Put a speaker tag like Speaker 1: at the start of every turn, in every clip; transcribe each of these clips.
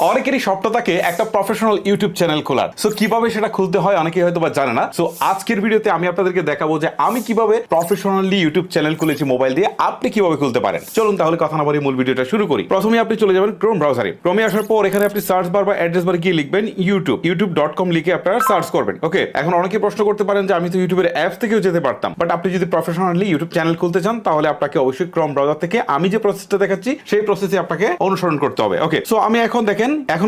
Speaker 1: অনেকেরই স্বপ্ন থাকে একটা প্রফেশনাল ইউটিউব চ্যানেল খোলার। সো কিভাবে সেটা খুলতে হয় অনেকেই হয়তো বা জানে না। সো আজকের ভিডিওতে আমি আপনাদেরকে দেখাবো যে আমি কিভাবে প্রফেশনালি ইউটিউব চ্যানেল খুলেছি মোবাইল দিয়ে, আপনি কিভাবে খুলতে পারেন। চলুন তাহলে কথা না বলে মূল ভিডিওটা শুরু করি। প্রথমে আপনি চলে যাবেন ক্রোম ব্রাউজারে। ক্রোমে আসার পর এখানে আপনি সার্চ বার বা অ্যাড্রেস বারে গিয়ে লিখবেন youtube.com লিখে আপনারা সার্চ করবেন। ওকে, এখন অনেকে প্রশ্ন করতে পারেন যে আমি তো ইউটিউবের অ্যাপ থেকেও যেতে পারতাম, বাট আপনি যদি প্রফেশনালি ইউটিউব চ্যানেল খুলতে চান তাহলে আপনাকে অবশ্যই ক্রোম ব্রাউজার থেকে আমি যে প্রসেসটা দেখাচ্ছি সেই প্রসেসে আপনাকে অনুসরণ করতে হবে। ওকে, সো আমি এখন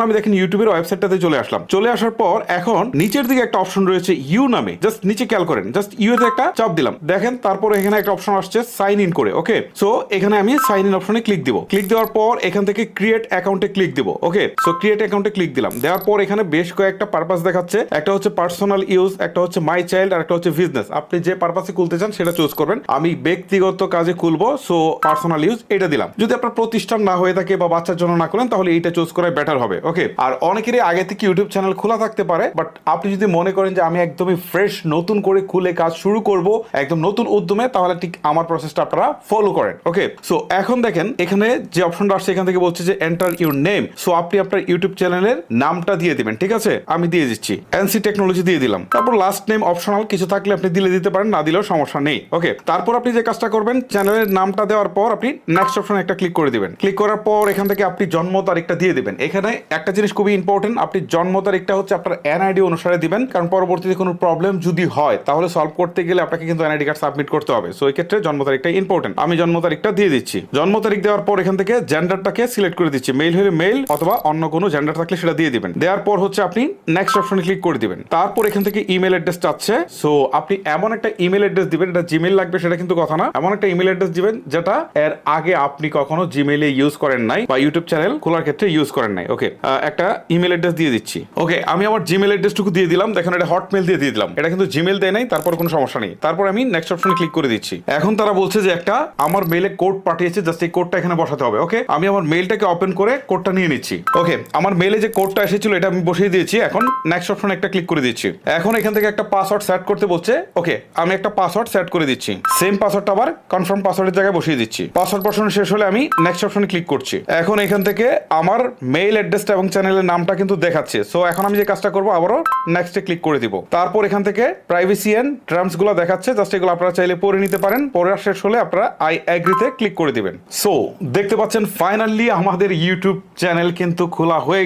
Speaker 1: আমি দেখেন ইউটিউবের ওয়েবসাইটটাতে চলে আসলাম। চলে আসার পর এখন নিচের দিকে একটা অপশন রয়েছে ইউ নামে, জাস্ট নিচে খেয়াল করেন, জাস্ট ইউতে একটা চাপ দিলাম, দেখেন তারপর এখানে একটা অপশন আসছে সাইন ইন করে। ওকে, সো এখানে আমি সাইন ইন অপশনে ক্লিক দিব। ক্লিক দেওয়ার পর এখান থেকে ক্রিয়েট অ্যাকাউন্টে ক্লিক দিব। ওকে, সো ক্রিয়েট অ্যাকাউন্টে ক্লিক দিলাম। দেওয়ার পর এখানে বেশ কয়েকটা পারপাস দেখাচ্ছে, একটা হচ্ছে পার্সোনাল ইউজ, একটা হচ্ছে মাই চাইল্ড, আর একটা হচ্ছে বিজনেস। আপনি যে পারপাসে খুলতে চান সেটা চুজ করবেন। আমি ব্যক্তিগত কাজে খুলবো, সো পার্সোনাল ইউজ এটা দিলাম। যদি আপনার প্রতিষ্ঠান না হয়ে থাকে বা বাচ্চার জন্য না করেন তাহলে এইটা চুজ করাই বেটার হবে। ওকে, আর অনেকেরই আগে থেকে ইউটিউব চ্যানেল খোলা থাকতে পারে, বাট আপনি যদি মনে করেন যে আমি একদমই ফ্রেশ নতুন করে খুলে কাজ শুরু করব একদম নতুন উদ্যমে, তাহলে ঠিক আমার প্রসেসটা আপনারা ফলো করেন। ওকে, সো এখন দেখেন এখানে যে অপশনটা আসছে এখান থেকে বলছে যে এন্টার ইউর নেম। সো আপনি আপনার ইউটিউব চ্যানেলের নামটা দিয়ে দিবেন। ঠিক আছে, আমি দিয়ে দিচ্ছি এনসি টেকনোলজি দিয়ে দিলাম। তারপর লাস্ট নেম অপশনাল, কিছু থাকলে আপনি দিতে পারেন, না দিলেও সমস্যা নেই। ওকে, তারপর আপনি যে কাজটা করবেন, চ্যানেলের নামটা দেওয়ার পর আপনি নেক্সট অপশনে একটা ক্লিক করে দিবেন। ক্লিক করার পর এখান থেকে আপনি জন্ম তারিখটা দিয়ে দিবেন। এখানে একটা জিনিস খুবই ইম্পর্টেন্ট, আপনি জন্ম তারিখটা হচ্ছে আপনার এনআইডি অনুসারে দিবেন, কারণ পরবর্তীতে কোনো প্রবলেম যদি হয় তাহলে সলভ করতে গেলে আপনাকে কিন্তু এনআইডি কার্ড সাবমিট করতে হবে। সো এই ক্ষেত্রে জন্ম তারিখটা ইম্পর্টেন্ট। আমি জন্ম তারিখটা দিয়ে দিচ্ছি। জন্ম তারিখ দেওয়ার পর এখান থেকে জেন্ডারটাকে সিলেক্ট করে দিচ্ছি। মেল হলে মেল অথবা অন্য কোনো জেন্ডার থাকলে সেটা দিয়ে দিবেন। দেওয়ার পর হচ্ছে আপনি নেক্সট অপশনে ক্লিক করে দিবেন। তারপর এখান থেকে ইমেল অ্যাড্রেস চাচ্ছে। সো আপনি এমন একটা ইমেল অ্যাড্রেস দিবেন, এটা জিমেল লাগবে সেটা কিন্তু কথা না, এমন একটা ইমেল অ্যাড্রেস দিবেন যেটা এর আগে আপনি কখনো জিমেইলে ইউজ করেন নাই বা ইউটিউব চ্যানেল খোলার ক্ষেত্রে ইউজ করেন নাই। ওকে, একটা ইমেল অ্যাড্রেস দিয়ে দিচ্ছি। ওকে, আমি আমার জিমেল অ্যাড্রেসটুকু দিয়ে দিলাম। দেখেন এটা হটমেল দিয়ে দিলাম, এটা কিন্তু জিমেল দেয় নাই, তারপর কোনো সমস্যা নেই। তারপর আমি নেক্সট অপশনে ক্লিক করে দিচ্ছি। এখন তারা বলছে যে একটা আমার মেইলে কোড পাঠিয়েছে, জাস্ট এই কোডটা এখানে বসাতে হবে। ওকে, আমি আমার মেইলটাকে ওপেন করে কোডটা নিয়ে নিচ্ছি। ওকে, আমার মেইলে যে কোডটা এসেছিল এটা আমি বসিয়ে দিয়েছি। এখন নেক্সট অপশনে একটা ক্লিক করে দিচ্ছি। এখন এখান থেকে একটা পাসওয়ার্ড সেট করতে বলছে। ওকে, আমি একটা পাসওয়ার্ড সেট করে দিচ্ছি। সেম পাসওয়ার্ডটা আবার কনফার্ম পাসওয়ার্ডের জায়গায় বসিয়ে দিচ্ছি। পাসওয়ার্ড বসানো শেষ হলে আমি নেক্সট অপশনে ক্লিক করছি। এখন এখান থেকে আমার মেইল অ্যাড্রেসটা এবং চ্যানেলের নামটা কিন্তু দেখাচ্ছে। সো এখন আমি যে কাজটা করবো আবারও নেক্সটে ক্লিক করে দিব। তারপর এখান থেকে প্রাইভেসি এন্ড টার্মস গুলো দেখাচ্ছে, জাস্ট এগুলো আপনারা চাইলে পড়ে নিতে পারেন। পড়া শেষ হলে আপনারা আই এগ্রিতে ক্লিক করে দিবেন। সো দেখতে পাচ্ছেন ফাইনালি আমাদের ইউটিউব চ্যানেল কিন্তু খোলা হয়ে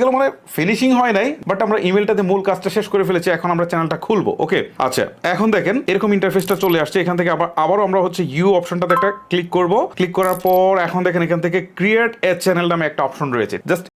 Speaker 1: গেল মানে ফিনিশিং হয় নাই, বাট আমরা ইমেলটাতে মূল কাজটা শেষ করে ফেলেছি। এখন আমরা চ্যানেলটা খুলবো। ওকে, আচ্ছা এখন দেখেন এরকম ইন্টারফেসটা চলে আসছে। এখান থেকে আবারও আমরা হচ্ছে ইউ অপশনটাতে একটা ক্লিক করব। ক্লিক করার পর এখন দেখেন এখান থেকে ক্রিয়েট এ চ্যানেল নামে একটা অপশন রয়েছে, জাস্ট